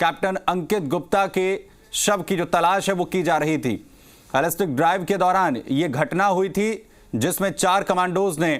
Captain अंकित गुप्ता के शव की जो तलाश है वो की जा रही थी। हेलिस्टिक ड्राइव के दौरान ये घटना हुई थी जिसमें 4 कमांडोज ने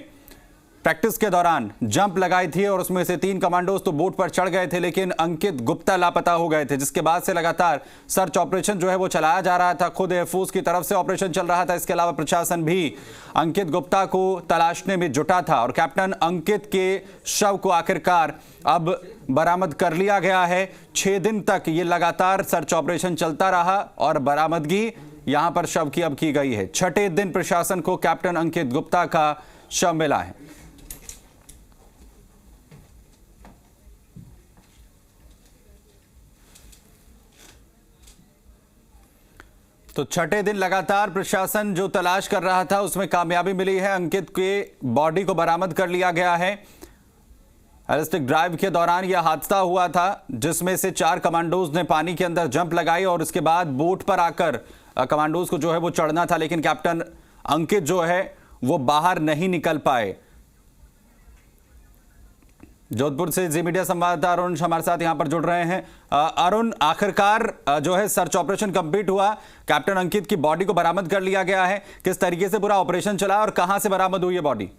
प्रैक्टिस के दौरान जंप लगाई थी और उसमें से 3 कमांडोज तो बोट पर चढ़ गए थे, लेकिन अंकित गुप्ता लापता हो गए थे, जिसके बाद से लगातार सर्च ऑपरेशन जो है वो चलाया जा रहा था। खुद एयरफोर्स की तरफ से ऑपरेशन चल रहा था, इसके अलावा प्रशासन भी अंकित गुप्ता को तलाशने में जुटा था और कैप्टन अंकित के शव को आखिरकार अब बरामद कर लिया गया है। 6 दिन तक ये लगातार सर्च ऑपरेशन चलता रहा और बरामदगी यहां पर शव की अब की गई है। 6ठे दिन प्रशासन को कैप्टन अंकित गुप्ता का शव मिला है। तो 6ठे दिन लगातार प्रशासन जो तलाश कर रहा था उसमें कामयाबी मिली है। अंकित के बॉडी को बरामद कर लिया गया है। हेलिस्टिक ड्राइव के दौरान यह हादसा हुआ था जिसमें से 4 कमांडोज ने पानी के अंदर जंप लगाई और उसके बाद बोट पर आकर कमांडोज को जो है वो चढ़ना था, लेकिन कैप्टन अंकित जो है वो बाहर नहीं निकल पाए। जोधपुर से जी मीडिया संवाददाता अरुण हमारे साथ यहां पर जुड़ रहे हैं। अरुण, आखिरकार जो है सर्च ऑपरेशन कंप्लीट हुआ, कैप्टन अंकित की बॉडी को बरामद कर लिया गया है। किस तरीके से पूरा ऑपरेशन चला और कहां से बरामद हुई है बॉडी?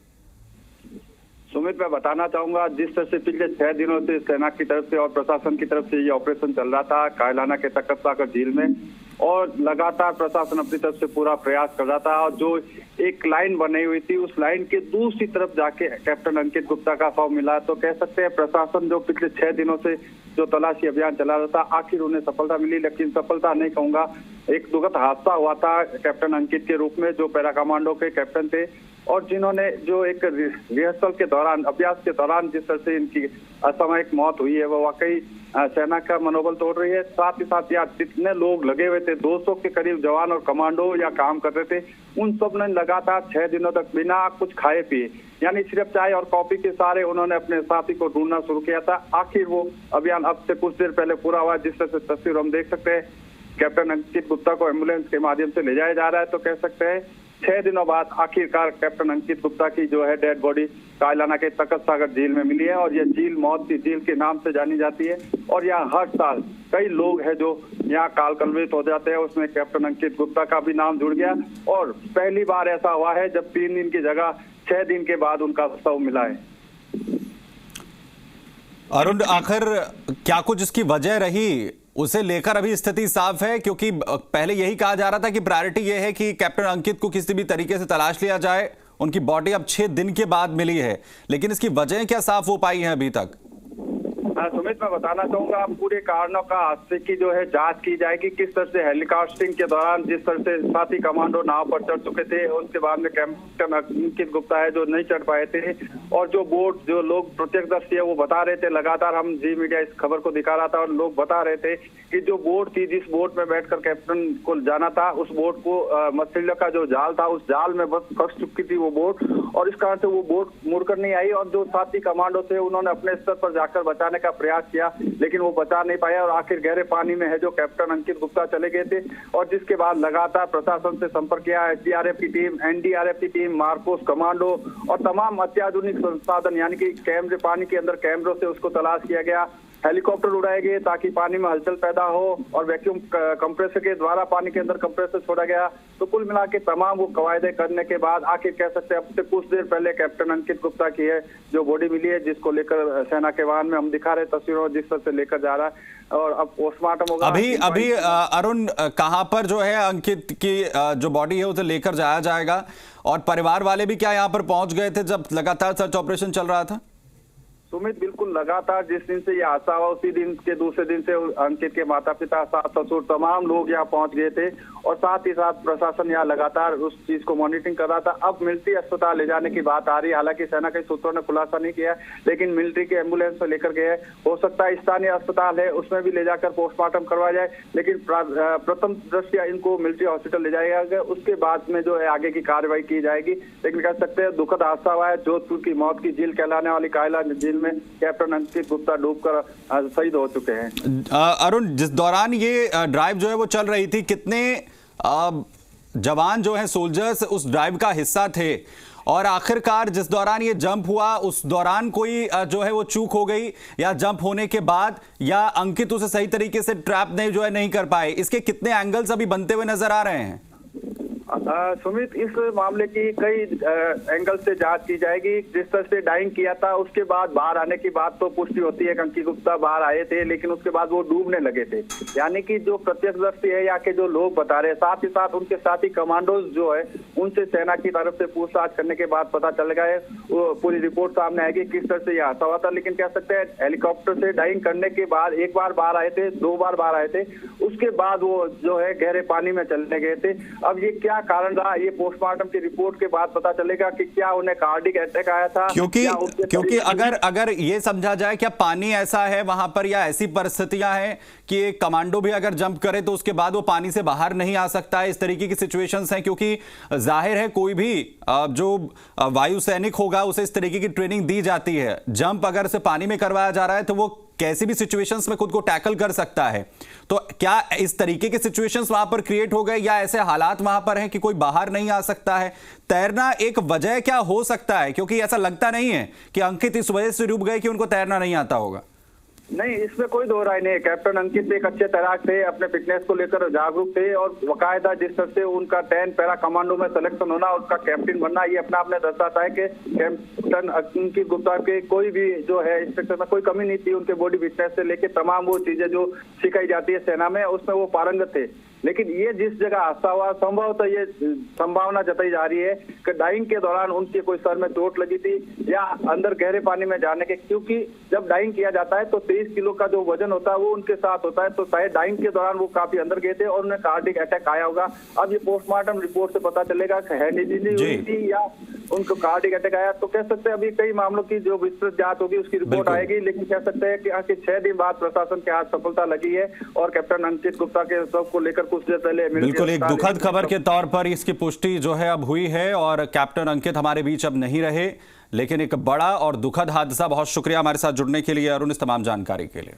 सुमित, मैं बताना चाहूंगा, जिस तरह से पिछले 6 दिनों से सेना की तरफ से और प्रशासन की तरफ से ये ऑपरेशन चल रहा था कायलाना के तखत सागर झील में, और लगातार प्रशासन अपनी तरफ से पूरा प्रयास कर रहा था, और जो एक लाइन बनी हुई थी उस लाइन के दूसरी तरफ जाके कैप्टन अंकित गुप्ता का शव मिला। तो कह सकते हैं प्रशासन जो पिछले 6 दिनों से जो तलाशी अभियान चला रहा था, आखिर उन्हें सफलता मिली। लेकिन सफलता नहीं कहूंगा, एक दुखद हादसा हुआ था कैप्टन अंकित के रूप में, जो पैरा कमांडो के कैप्टन थे और जिन्होंने जो एक रिहर्सल के दौरान, अभ्यास के दौरान जिस तरह से इनकी असामयिक मौत हुई है, वो वाकई सेना का मनोबल तोड़ रही है। साथ ही साथ यहाँ जितने लोग लगे हुए थे, 200 के करीब जवान और कमांडो या काम कर रहे थे, उन सब ने लगातार 6 दिनों तक बिना कुछ खाए पिए, यानी सिर्फ चाय और कॉफी के सहारे उन्होंने अपने साथी को ढूंढना शुरू किया था। आखिर वो अभियान अब से कुछ देर पहले पूरा हुआ। जिस तरह से तस्वीर हम देख सकते हैं, कैप्टन अंकित गुप्ता को एम्बुलेंस के माध्यम से ले जाया जा रहा है। तो कह सकते हैं 6 दिनों बाद आखिरकार कैप्टन अंकित गुप्ता की जो है डेड बॉडी कायलाना के तखत सागर झील में मिली है, और यह झील मौत की झील के नाम से जानी जाती है। और यहाँ हर साल कई लोग हैं जो यहाँ काल कलवित हो जाते हैं, उसमें कैप्टन अंकित गुप्ता का भी नाम जुड़ गया। और पहली बार ऐसा हुआ है जब 3 दिन की जगह 6 दिन के बाद उनका शव मिला है। अरुण, आखिर क्या कुछ इसकी वजह रही, उसे लेकर अभी स्थिति साफ है? क्योंकि पहले यही कहा जा रहा था कि प्रायोरिटी यह है कि कैप्टन अंकित को किसी भी तरीके से तलाश लिया जाए। उनकी बॉडी अब 6 दिन के बाद मिली है, लेकिन इसकी वजह क्या साफ हो पाई है अभी तक? सुमित, मैं बताना चाहूंगा, पूरे कारणों का आज से की जो है जांच की जाएगी। किस तरह से हेलीकॉप्टरिंग के दौरान जिस तरह से साथी कमांडो नाव पर चढ़ चुके थे, उसके बाद में कैप्टन अंकित गुप्ता है जो नहीं चढ़ पाए थे, और जो बोट, जो लोग प्रत्यक्षदर्शी है वो बता रहे थे, लगातार हम जी मीडिया इस खबर को दिखा रहा था और लोग बता रहे थे कि जो बोट थी, जिस बोट में बैठकर कैप्टन को जाना था, उस बोट को मछली का जो जाल था, उस जाल में बस फंस चुकी थी वो बोट, और इस कारण से वो बोट मुड़कर नहीं आई। और जो साथी कमांडो थे उन्होंने अपने स्तर पर जाकर बचाने का प्रयास किया, लेकिन वो बचा नहीं पाया, और आखिर गहरे पानी में है जो कैप्टन अंकित गुप्ता चले गए थे। और जिसके बाद लगातार प्रशासन से संपर्क किया, एसडीआरएफ की टीम, एनडीआरएफ की टीम, मार्कोस कमांडो और तमाम अत्याधुनिक संसाधन यानी कि कैमरे, पानी के अंदर कैमरों से उसको तलाश किया गया। हेलीकॉप्टर उड़ाए गए ताकि पानी में हलचल पैदा हो, और वैक्यूम कंप्रेसर के द्वारा पानी के अंदर कंप्रेसर छोड़ा गया। तो कुल मिला के तमाम वो कवायदे करने के बाद आखिर कह सकते हैं अब से कुछ देर पहले कैप्टन अंकित गुप्ता की है जो बॉडी मिली है, जिसको लेकर सेना के वाहन में हम दिखा रहे तस्वीरों, जिस तरह से लेकर जा रहा है, और अब पोस्टमार्टम होगा। अभी अरुण, कहां पर जो है अंकित की जो बॉडी है उसे लेकर जाया जाएगा, और परिवार वाले भी क्या यहाँ पर पहुंच गए थे जब लगातार सर्च ऑपरेशन चल रहा था? सुमित, बिल्कुल लगातार जिस दिन से ये हादसा हुआ उसी दिन के दूसरे दिन से अंकित के माता पिता, सास ससुर, तमाम लोग यहाँ पहुंच गए थे, और साथ ही साथ प्रशासन यहाँ लगातार उस चीज को मॉनिटरिंग कर रहा था। अब मिलिट्री अस्पताल ले जाने की बात आ रही है, हालांकि सेना के सूत्रों ने खुलासा नहीं किया, लेकिन मिलिट्री के एम्बुलेंस में लेकर गए। हो सकता है स्थानीय अस्पताल है उसमें भी ले जाकर पोस्टमार्टम करवाया जाए, लेकिन प्रथम दृष्टया इनको मिलिट्री हॉस्पिटल ले जाया गया, उसके बाद में जो है आगे की कार्रवाई की जाएगी। लेकिन कह सकते हैं दुखद हादसा हुआ है। जोधपुर की मौत की झील कहलाने वाली कायलाना झील में कैप्टन अंकित गुप्ता डूबकर शहीद हो चुके हैं। अरुण, जिस दौरान ये ड्राइव जो है वो चल रही थी, कितने जवान जो हैं, सोल्जर्स उस ड्राइव का हिस्सा थे, और आखिरकार जिस दौरान ये जंप हुआ उस दौरान कोई जो है वो चूक हो गई, या जंप होने के बाद, या अंकित उसे सही तरीके से ट्रैप नहीं जो है नहीं कर पाए? इसके कितने एंगल्स अभी बनते हुए नजर आ रहे हैं? सुमित, इस मामले की कई एंगल से जांच की जाएगी। जिस तरह से डाइंग किया था उसके बाद बाहर आने की बात तो पुष्टि होती है कि अंकित गुप्ता बाहर आए थे, लेकिन उसके बाद वो डूबने लगे थे। यानी कि जो प्रत्यक्षदर्शी है या के जो लोग बता रहे हैं, साथ ही साथ उनके साथी कमांडोज जो है उनसे सेना की तरफ से पूछताछ करने के बाद पता चल गया है, वो पूरी रिपोर्ट सामने आएगी किस तरह से यह हादसा हुआ था। लेकिन कह सकते हैं हेलीकॉप्टर से डाइंग करने के बाद एक बार बाहर आए थे, 2 बार बाहर आए थे, उसके बाद वो जो है गहरे पानी में चलने गए थे। अब ये क्या कारण रहा, ये पोस्टमार्टम की रिपोर्ट के बाद पता चलेगा कि क्या उन्हें कार्डिक अटैक आया था। क्योंकि अगर ये समझा जाए क्या पानी ऐसा है वहां पर, या ऐसी परिस्थितियां हैं कि एक कमांडो भी अगर जंप करे तो उसके बाद वो पानी से बाहर नहीं आ सकता है, इस तरीके की सिचुएशंस हैं? क्योंकि जाहिर है कोई भी जो वायु सैनिक होगा उसे इस तरीके की ट्रेनिंग दी जाती है। जंप अगर उसे पानी में करवाया जा रहा है तो वो कैसी भी सिचुएशंस में खुद को टैकल कर सकता है। तो क्या इस तरीके के सिचुएशंस वहां पर क्रिएट हो गए, या ऐसे हालात वहां पर हैं कि कोई बाहर नहीं आ सकता है? तैरना एक वजह क्या हो सकता है? क्योंकि ऐसा लगता नहीं है कि अंकित इस वजह से डूब गए कि उनको तैरना नहीं आता होगा। नहीं, इसमें कोई दो राय नहीं है। कैप्टन अंकित एक अच्छे तैराक थे, अपने फिटनेस को लेकर जागरूक थे, और बाकायदा जिस तरह से उनका 10 पैरा कमांडो में सिलेक्शन होना, उसका कैप्टन बनना, ये अपने आप में दर्शाता है कि कैप्टन अंकित गुप्ता के कोई भी जो है इंस्ट्रक्टर में कोई कमी नहीं थी। उनके बॉडी फिटनेस से लेकर तमाम वो चीजें जो सिखाई जाती है सेना में, उसमें वो पारंगत थे। लेकिन ये जिस जगह हादसा हुआ, संभवतः ये संभावना जताई जा रही है कि डाइंग के दौरान उनके कोई सर में चोट लगी थी, या अंदर गहरे पानी में जाने के, क्योंकि जब डाइंग किया जाता है तो 23 किलो का जो वजन होता है वो उनके साथ होता है। तो शायद डाइंग के दौरान वो काफी अंदर गए थे और उन्हें कार्डिक अटैक आया होगा। अब ये पोस्टमार्टम रिपोर्ट से पता चलेगा कि हेड इंजरी हुई थी या उनको कार्डिक अटैक आया। तो कह सकते हैं अभी कई मामलों की जो विस्तृत जांच होगी उसकी रिपोर्ट आएगी, लेकिन कह सकते हैं कि 6 दिन बाद प्रशासन के हाथ सफलता लगी है और कैप्टन अंकित गुप्ता के शव को लेकर कुछ देर पहले बिल्कुल एक दुखद खबर के तौर पर इसकी पुष्टि जो है अब हुई है, और कैप्टन अंकित हमारे बीच अब नहीं रहे, लेकिन एक बड़ा और दुखद हादसा। बहुत शुक्रिया हमारे साथ जुड़ने के लिए अरुण, इस तमाम जानकारी के लिए।